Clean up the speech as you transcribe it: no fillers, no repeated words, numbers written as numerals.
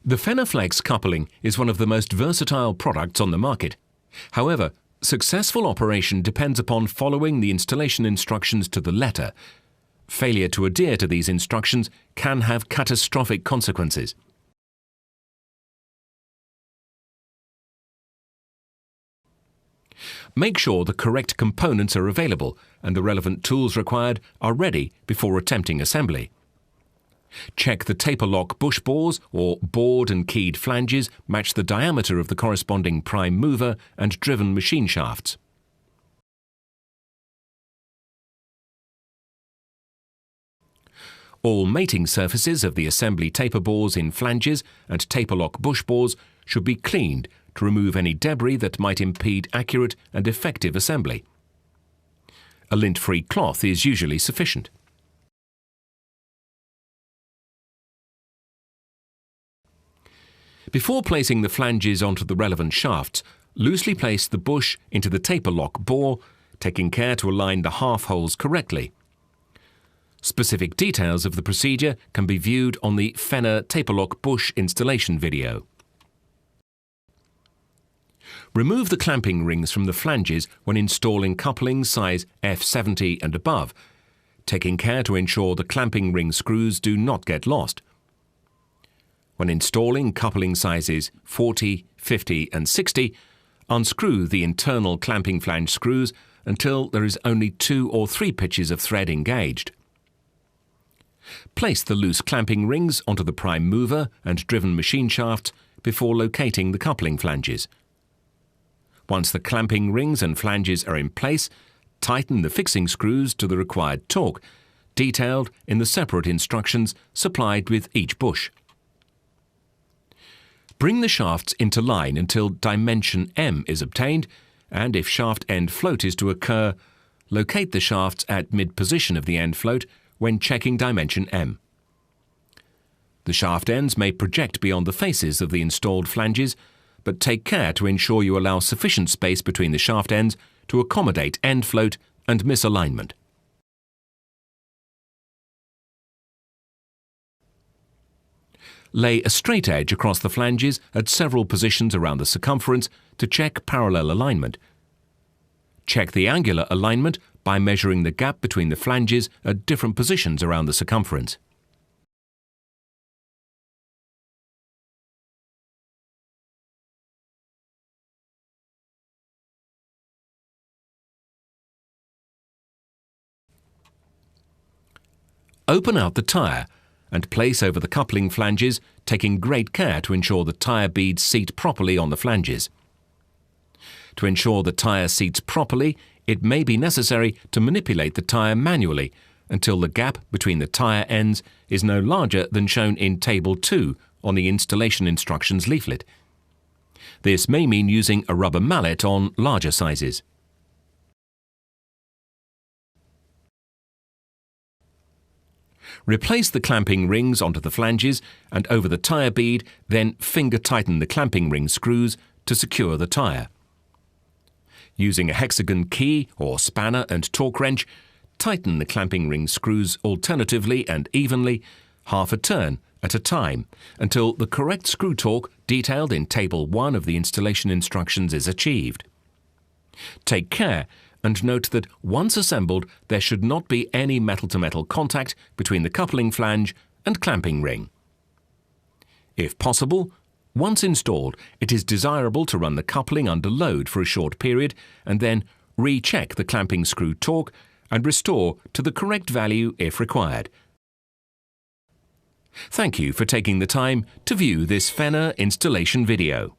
The Fenaflex coupling is one of the most versatile products on the market. However, successful operation depends upon following the installation instructions to the letter. Failure to adhere to these instructions can have catastrophic consequences. Make sure the correct components are available and the relevant tools required are ready before attempting assembly. Check the taper lock bush bores or bored and keyed flanges match the diameter of the corresponding prime mover and driven machine shafts. All mating surfaces of the assembly taper bores in flanges and taper lock bush bores should be cleaned to remove any debris that might impede accurate and effective assembly. A lint-free cloth is usually sufficient. Before placing the flanges onto the relevant shafts, loosely place the bush into the taper lock bore, taking care to align the half holes correctly. Specific details of the procedure can be viewed on the Fenner taper lock bush installation video. Remove the clamping rings from the flanges when installing couplings size F70 and above, taking care to ensure the clamping ring screws do not get lost. When installing coupling sizes 40, 50 and 60, unscrew the internal clamping flange screws until there is only 2 or 3 pitches of thread engaged. Place the loose clamping rings onto the prime mover and driven machine shafts before locating the coupling flanges. Once the clamping rings and flanges are in place, tighten the fixing screws to the required torque, detailed in the separate instructions supplied with each bush. Bring the shafts into line until dimension M is obtained, and if shaft end float is to occur, locate the shafts at mid-position of the end float when checking dimension M. The shaft ends may project beyond the faces of the installed flanges, but take care to ensure you allow sufficient space between the shaft ends to accommodate end float and misalignment. Lay a straight edge across the flanges at several positions around the circumference to check parallel alignment. Check the angular alignment by measuring the gap between the flanges at different positions around the circumference. Open out the tyre and place over the coupling flanges, taking great care to ensure the tyre beads seat properly on the flanges. To ensure the tyre seats properly, it may be necessary to manipulate the tyre manually until the gap between the tyre ends is no larger than shown in Table 2 on the installation instructions leaflet. This may mean using a rubber mallet on larger sizes. Replace the clamping rings onto the flanges and over the tyre bead, then finger tighten the clamping ring screws to secure the tyre. Using a hexagon key or spanner and torque wrench, tighten the clamping ring screws alternatively and evenly, half a turn at a time, until the correct screw torque detailed in Table 1 of the installation instructions is achieved. Take care and note that once assembled, there should not be any metal-to-metal contact between the coupling flange and clamping ring. If possible, once installed, it is desirable to run the coupling under load for a short period and then recheck the clamping screw torque and restore to the correct value if required. Thank you for taking the time to view this Fenner installation video.